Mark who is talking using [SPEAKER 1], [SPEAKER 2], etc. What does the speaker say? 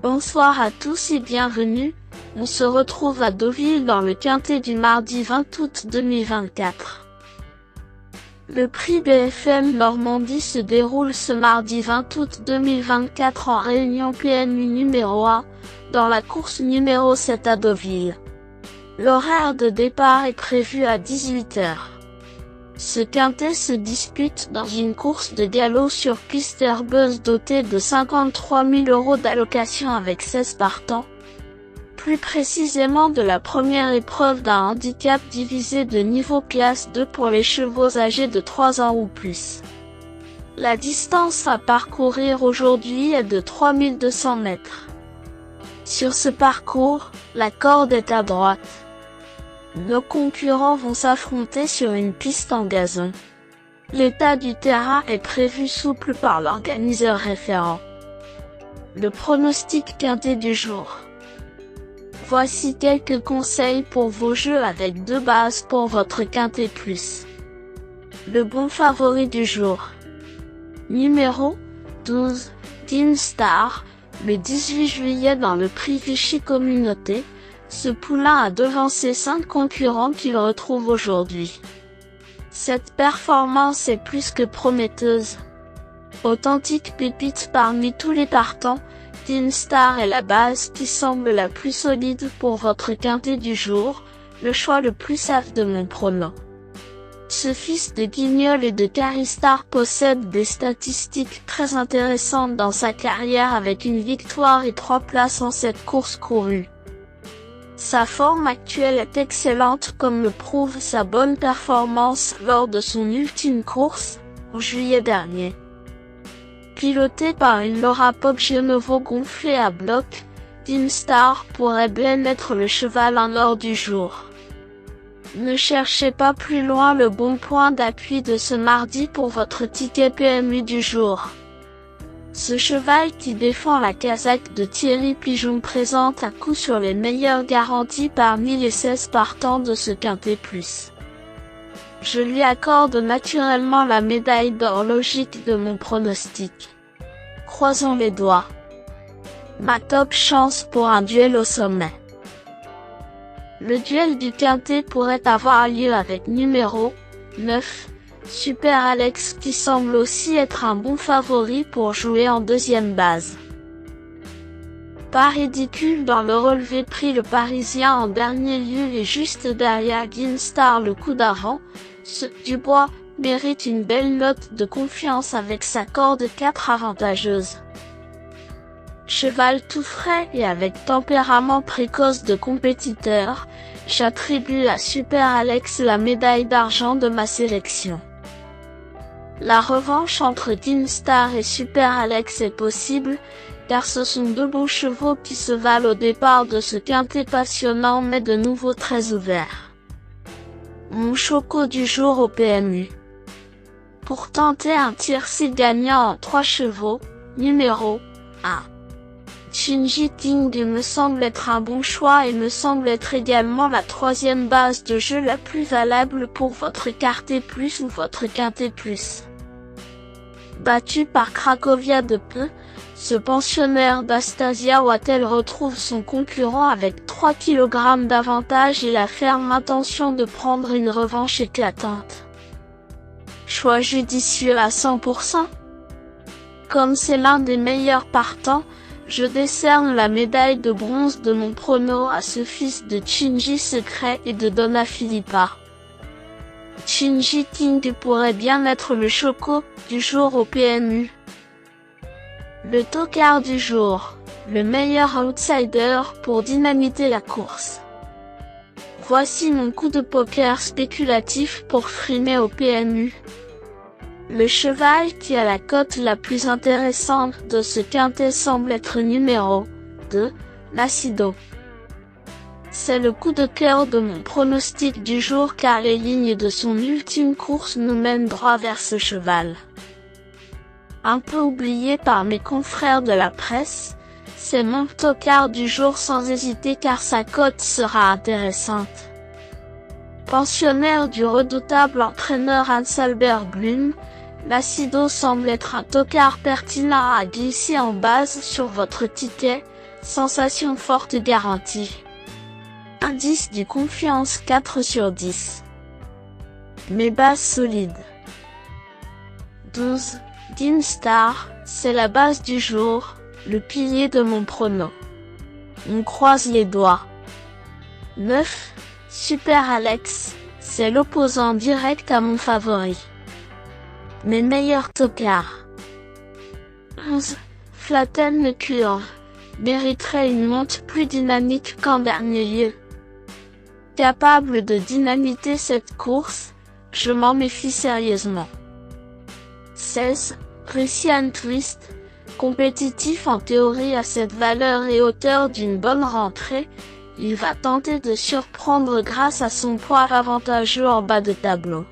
[SPEAKER 1] Bonsoir à tous et bienvenue, on se retrouve à Deauville dans le quintet du mardi 20 août 2024. Le prix BFM Normandie se déroule ce mardi 20 août 2024 en réunion PMU numéro 1, dans la course numéro 7 à Deauville. L'horaire de départ est prévu à 18 h. Ce quintet se dispute dans une course de galop sur piste herbeuse dotée de 53 000 € d'allocation avec 16 partants. Plus précisément de la première épreuve d'un handicap divisé de niveau classe 2 pour les chevaux âgés de 3 ans ou plus. La distance à parcourir aujourd'hui est de 3200 mètres. Sur ce parcours, la corde est à droite. Nos concurrents vont s'affronter sur une piste en gazon. L'état du terrain est prévu souple par l'organiseur référent. Le pronostic quintet du jour. Voici quelques conseils pour vos jeux avec 2 bases pour votre quintet plus. Le bon favori du jour. Numéro 12, Team Star, le 18 juillet dans le prix Vichy Communauté. Ce poulain a devancé 5 concurrents qu'il retrouve aujourd'hui. Cette performance est plus que prometteuse. Authentique pépite parmi tous les partants, Team Star est la base qui semble la plus solide pour votre quintet du jour, le choix le plus safe de mon prono. Ce fils de Guignol et de Caristar possède des statistiques très intéressantes dans sa carrière avec une victoire et 3 places en cette course courue. Sa forme actuelle est excellente comme le prouve sa bonne performance lors de son ultime course, en juillet dernier. Piloté par une Laura Popgenovo gonflée à bloc, Team Star pourrait bien être le cheval en or du jour. Ne cherchez pas plus loin le bon point d'appui de ce mardi pour votre ticket PMU du jour. Ce cheval qui défend la casaque de Thierry Pigeon présente à coup sur les meilleures garanties parmi les 16 partants de ce quintet plus. Je lui accorde naturellement la médaille d'or logique de mon pronostic. Croisons les doigts. Ma top chance pour un duel au sommet. Le duel du quintet pourrait avoir lieu avec numéro 9. Super Alex qui semble aussi être un bon favori pour jouer en deuxième base. Pas ridicule dans le relevé pris le Parisien en dernier lieu et juste derrière Ginstar le coup d'avant, ce Dubois mérite une belle note de confiance avec sa corde 4 avantageuse. Cheval tout frais et avec tempérament précoce de compétiteur, j'attribue à Super Alex la médaille d'argent de ma sélection. La revanche entre Team Star et Super Alex est possible, car ce sont 2 beaux chevaux qui se valent au départ de ce quintet passionnant mais de nouveau très ouvert. Mon choco du jour au PMU. Pour tenter un tiercé gagnant en 3 chevaux, numéro 1. Shinji Ting me semble être un bon choix et me semble être également la 3e base de jeu la plus valable pour votre quintet plus ou votre quintet plus. Battu par Cracovia de peu, ce pensionnaire d'Astasia Wattel retrouve son concurrent avec 3 kg d'avantage et la ferme intention de prendre une revanche éclatante. Choix judicieux à 100%. Comme c'est l'un des meilleurs partants, je décerne la médaille de bronze de mon prono à ce fils de Shinji Secret et de Donna Filippa. Shinji Ting pourrait bien être le choco du jour au PMU. Le tocard du jour, le meilleur outsider pour dynamiter la course. Voici mon coup de poker spéculatif pour frimer au PMU. Le cheval qui a la cote la plus intéressante de ce quintet semble être numéro 2, Nacido. C'est le coup de cœur de mon pronostic du jour car les lignes de son ultime course nous mènent droit vers ce cheval. Un peu oublié par mes confrères de la presse, c'est mon tocard du jour sans hésiter car sa cote sera intéressante. Pensionnaire du redoutable entraîneur Hans-Albert Blum, Nacido semble être un tocard pertinent à glisser en base sur votre ticket, Sensation forte garantie. Indice de confiance 4 sur 10. Mes bases solides. 12. Dean Star, c'est la base du jour, le pilier de mon prono. On croise les doigts. 9. Super Alex, c'est l'opposant direct à mon favori. Mes meilleurs tocards. 11. Flatten le cure, mériterait une monte plus dynamique qu'en dernier lieu. Capable de dynamiter cette course, je m'en méfie sérieusement. 16. Russian Twist, compétitif en théorie à cette valeur et hauteur d'une bonne rentrée, il va tenter de surprendre grâce à son poids avantageux en bas de tableau.